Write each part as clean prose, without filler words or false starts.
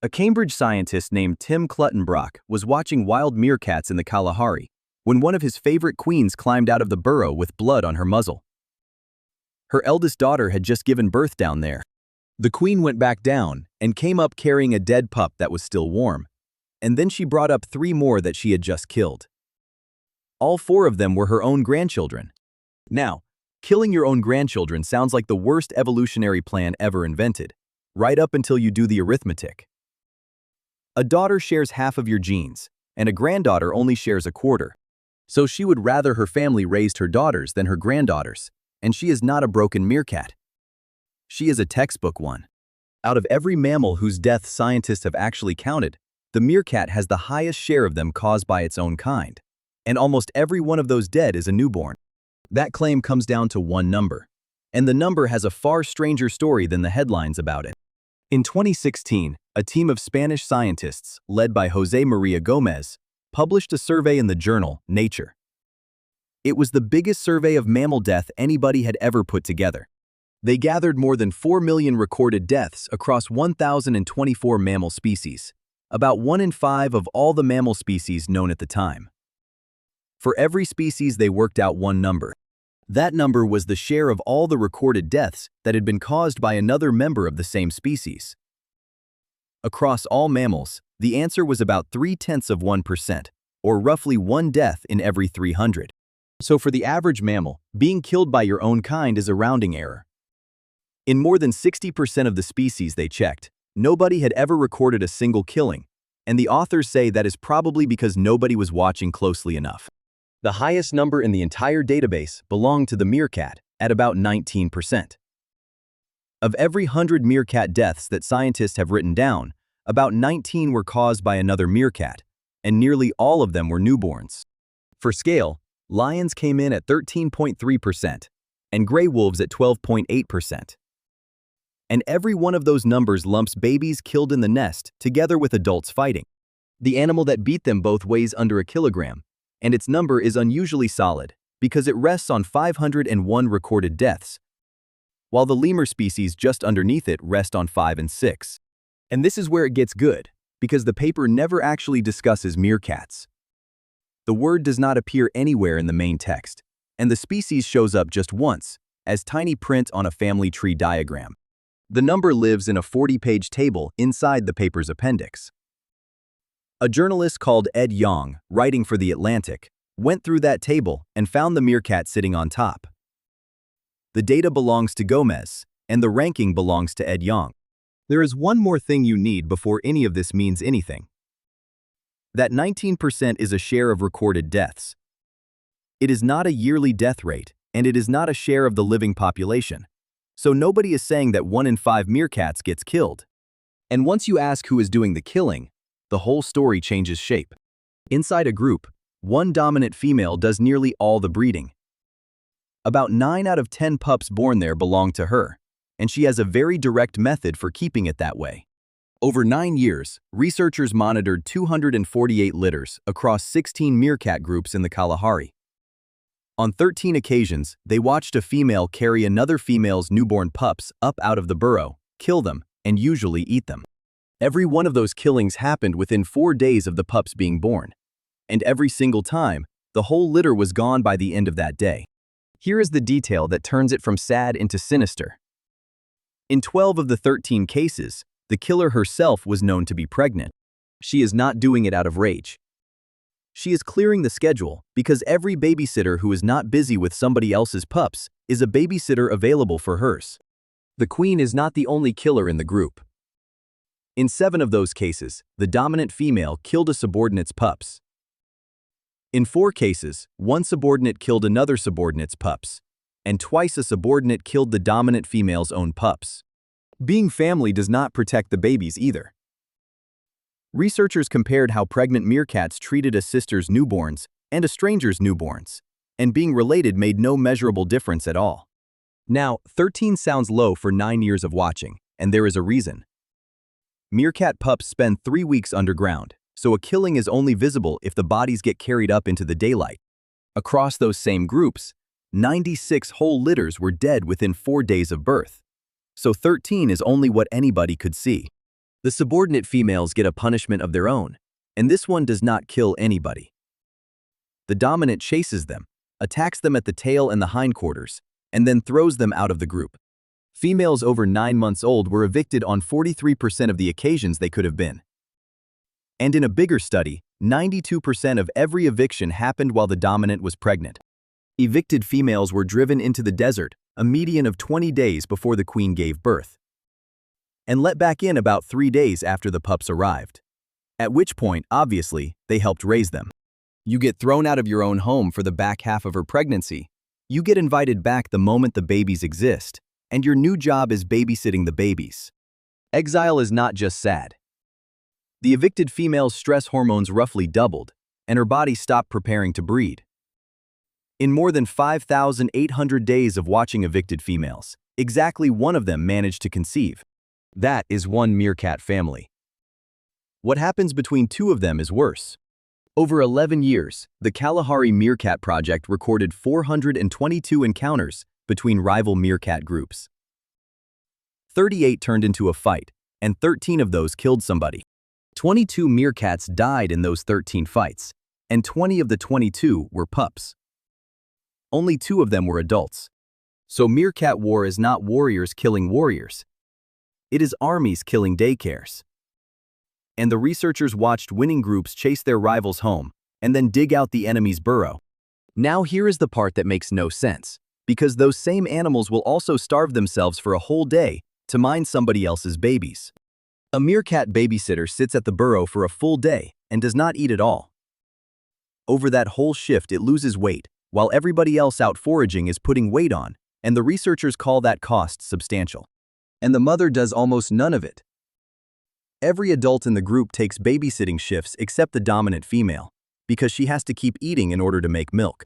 A Cambridge scientist named Tim Cluttenbrock was watching wild meerkats in the Kalahari when one of his favorite queens climbed out of the burrow with blood on her muzzle. Her eldest daughter had just given birth down there. The queen went back down and came up carrying a dead pup that was still warm, and then she brought up 3 more that she had just killed. All 4 of them were her own grandchildren. Now, killing your own grandchildren sounds like the worst evolutionary plan ever invented, right up until you do the arithmetic. A daughter shares half of your genes, and a granddaughter only shares a quarter. So she would rather her family raised her daughters than her granddaughters, and she is not a broken meerkat. She is a textbook one. Out of every mammal whose deaths scientists have actually counted, the meerkat has the highest share of them caused by its own kind, and almost every one of those dead is a newborn. That claim comes down to one number, and the number has a far stranger story than the headlines about it. In 2016, a team of Spanish scientists, led by José María Gómez, published a survey in the journal Nature. It was the biggest survey of mammal death anybody had ever put together. They gathered more than 4 million recorded deaths across 1,024 mammal species, about 1 in 5 of all the mammal species known at the time. For every species, they worked out one number. That number was the share of all the recorded deaths that had been caused by another member of the same species. Across all mammals, the answer was about 0.3%, or roughly 1 death in every 300. So for the average mammal, being killed by your own kind is a rounding error. In more than 60% of the species they checked, nobody had ever recorded a single killing, and the authors say that is probably because nobody was watching closely enough. The highest number in the entire database belonged to the meerkat, at about 19%. Of every 100 meerkat deaths that scientists have written down, about 19 were caused by another meerkat, and nearly all of them were newborns. For scale, lions came in at 13.3%, and gray wolves at 12.8%. And every one of those numbers lumps babies killed in the nest together with adults fighting. The animal that beat them both weighs under a kilogram, and its number is unusually solid because it rests on 501 recorded deaths, while the lemur species just underneath it rest on 5 and 6. And this is where it gets good, because the paper never actually discusses meerkats. The word does not appear anywhere in the main text, and the species shows up just once, as tiny print on a family tree diagram. The number lives in a 40-page table inside the paper's appendix. A journalist called Ed Yong, writing for The Atlantic, went through that table and found the meerkat sitting on top. The data belongs to Gómez, and the ranking belongs to Ed Yong. There is one more thing you need before any of this means anything. That 19% is a share of recorded deaths. It is not a yearly death rate, and it is not a share of the living population. So nobody is saying that 1 in 5 meerkats gets killed. And once you ask who is doing the killing, the whole story changes shape. Inside a group, one dominant female does nearly all the breeding. About 9 out of 10 pups born there belong to her, and she has a very direct method for keeping it that way. Over 9 years, researchers monitored 248 litters across 16 meerkat groups in the Kalahari. On 13 occasions, they watched a female carry another female's newborn pups up out of the burrow, kill them, and usually eat them. Every one of those killings happened within 4 days of the pups being born. And every single time, the whole litter was gone by the end of that day. Here is the detail that turns it from sad into sinister. In 12 of the 13 cases, the killer herself was known to be pregnant. She is not doing it out of rage. She is clearing the schedule because every babysitter who is not busy with somebody else's pups is a babysitter available for hers. The queen is not the only killer in the group. In 7 of those cases, the dominant female killed a subordinate's pups. In 4 cases, one subordinate killed another subordinate's pups, and twice a subordinate killed the dominant female's own pups. Being family does not protect the babies either. Researchers compared how pregnant meerkats treated a sister's newborns and a stranger's newborns, and being related made no measurable difference at all. Now, 13 sounds low for 9 years of watching, and there is a reason. Meerkat pups spend 3 weeks underground, so a killing is only visible if the bodies get carried up into the daylight. Across those same groups, 96 whole litters were dead within 4 days of birth, so 13 is only what anybody could see. The subordinate females get a punishment of their own, and this one does not kill anybody. The dominant chases them, attacks them at the tail and the hindquarters, and then throws them out of the group. Females over 9 months old were evicted on 43% of the occasions they could have been. And in a bigger study, 92% of every eviction happened while the dominant was pregnant. Evicted females were driven into the desert, a median of 20 days before the queen gave birth, and let back in about 3 days after the pups arrived. At which point, obviously, they helped raise them. You get thrown out of your own home for the back half of her pregnancy. You get invited back the moment the babies exist, and your new job is babysitting the babies. Exile is not just sad. The evicted female's stress hormones roughly doubled, and her body stopped preparing to breed. In more than 5,800 days of watching evicted females, exactly one of them managed to conceive. That is one meerkat family. What happens between 2 of them is worse. Over 11 years, the Kalahari Meerkat Project recorded 422 encounters between rival meerkat groups. 38 turned into a fight, and 13 of those killed somebody. 22 meerkats died in those 13 fights, and 20 of the 22 were pups. Only 2 of them were adults. So meerkat war is not warriors killing warriors. It is armies killing daycares. And the researchers watched winning groups chase their rivals home and then dig out the enemy's burrow. Now here is the part that makes no sense, because those same animals will also starve themselves for a whole day to mind somebody else's babies. A meerkat babysitter sits at the burrow for a full day and does not eat at all. Over that whole shift it loses weight, while everybody else out foraging is putting weight on, and the researchers call that cost substantial. And the mother does almost none of it. Every adult in the group takes babysitting shifts except the dominant female, because she has to keep eating in order to make milk.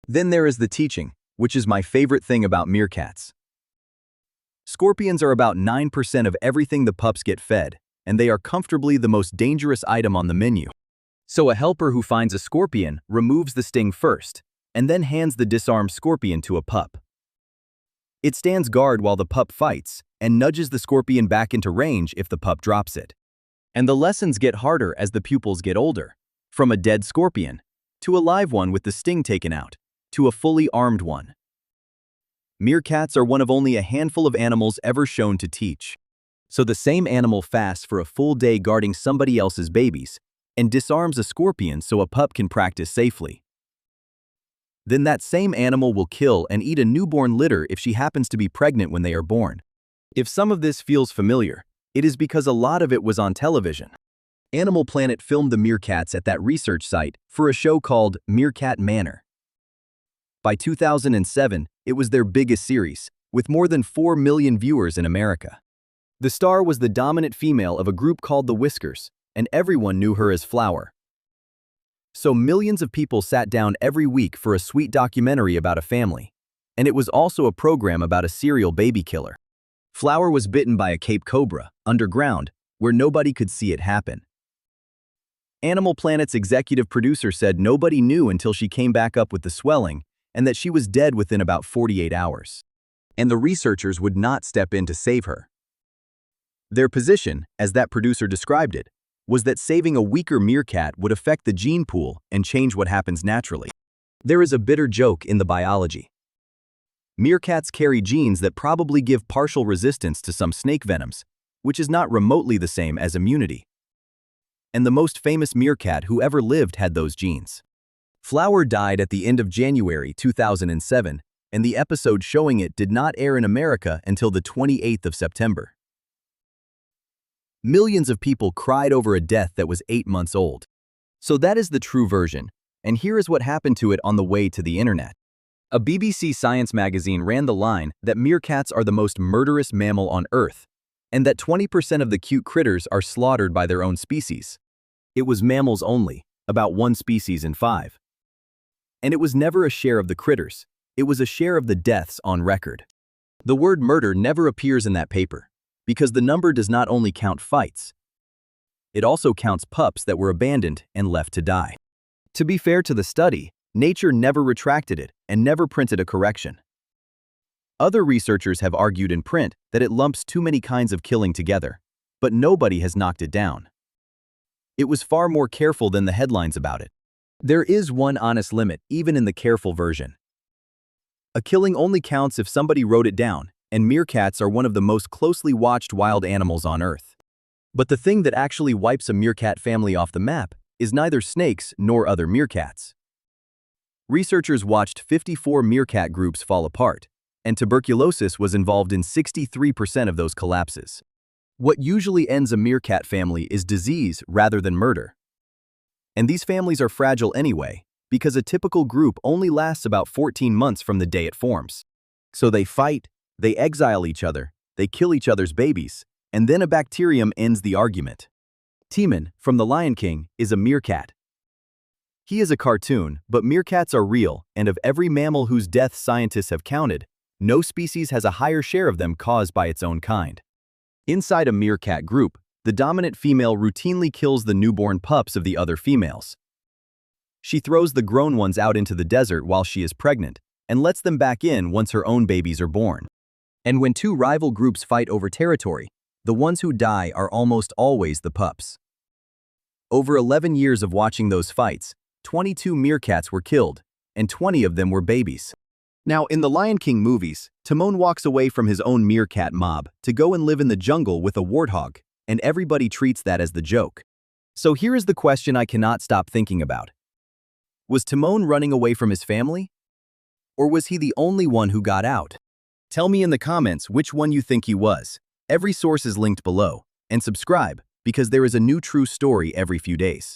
Then there is the teaching, which is my favorite thing about meerkats. Scorpions are about 9% of everything the pups get fed, and they are comfortably the most dangerous item on the menu. So a helper who finds a scorpion removes the sting first, and then hands the disarmed scorpion to a pup. It stands guard while the pup fights, and nudges the scorpion back into range if the pup drops it. And the lessons get harder as the pupils get older, from a dead scorpion, to a live one with the sting taken out, to a fully armed one. Meerkats are one of only a handful of animals ever shown to teach. So the same animal fasts for a full day guarding somebody else's babies, and disarms a scorpion so a pup can practice safely. Then that same animal will kill and eat a newborn litter if she happens to be pregnant when they are born. If some of this feels familiar, it is because a lot of it was on television. Animal Planet filmed the meerkats at that research site for a show called Meerkat Manor. By 2007, it was their biggest series, with more than 4 million viewers in America. The star was the dominant female of a group called the Whiskers, and everyone knew her as Flower. So millions of people sat down every week for a sweet documentary about a family, and it was also a program about a serial baby killer. Flower was bitten by a Cape cobra, underground, where nobody could see it happen. Animal Planet's executive producer said nobody knew until she came back up with the swelling, and that she was dead within about 48 hours. And the researchers would not step in to save her. Their position, as that producer described it, was that saving a weaker meerkat would affect the gene pool and change what happens naturally. There is a bitter joke in the biology. Meerkats carry genes that probably give partial resistance to some snake venoms, which is not remotely the same as immunity. And the most famous meerkat who ever lived had those genes. Flower died at the end of January 2007, and the episode showing it did not air in America until the 28th of September. Millions of people cried over a death that was 8 months old. So that is the true version, and here is what happened to it on the way to the internet. A BBC Science magazine ran the line that meerkats are the most murderous mammal on Earth, and that 20% of the cute critters are slaughtered by their own species. It was mammals only, about 1 species in 5. And it was never a share of the critters, it was a share of the deaths on record. The word murder never appears in that paper, because the number does not only count fights, it also counts pups that were abandoned and left to die. To be fair to the study, Nature never retracted it and never printed a correction. Other researchers have argued in print that it lumps too many kinds of killing together, but nobody has knocked it down. It was far more careful than the headlines about it. There is one honest limit, even in the careful version. A killing only counts if somebody wrote it down, and meerkats are one of the most closely watched wild animals on Earth. But the thing that actually wipes a meerkat family off the map is neither snakes nor other meerkats. Researchers watched 54 meerkat groups fall apart, and tuberculosis was involved in 63% of those collapses. What usually ends a meerkat family is disease rather than murder. And these families are fragile anyway, because a typical group only lasts about 14 months from the day it forms. So they fight, they exile each other, they kill each other's babies, and then a bacterium ends the argument. Timon, from The Lion King, is a meerkat. He is a cartoon, but meerkats are real, and of every mammal whose death scientists have counted, no species has a higher share of them caused by its own kind. Inside a meerkat group, the dominant female routinely kills the newborn pups of the other females. She throws the grown ones out into the desert while she is pregnant, and lets them back in once her own babies are born. And when two rival groups fight over territory, the ones who die are almost always the pups. Over 11 years of watching those fights, 22 meerkats were killed, and 20 of them were babies. Now, in the Lion King movies, Timon walks away from his own meerkat mob to go and live in the jungle with a warthog, and everybody treats that as the joke. So here is the question I cannot stop thinking about. Was Timon running away from his family? Or was he the only one who got out? Tell me in the comments which one you think he was. Every source is linked below. And subscribe, because there is a new true story every few days.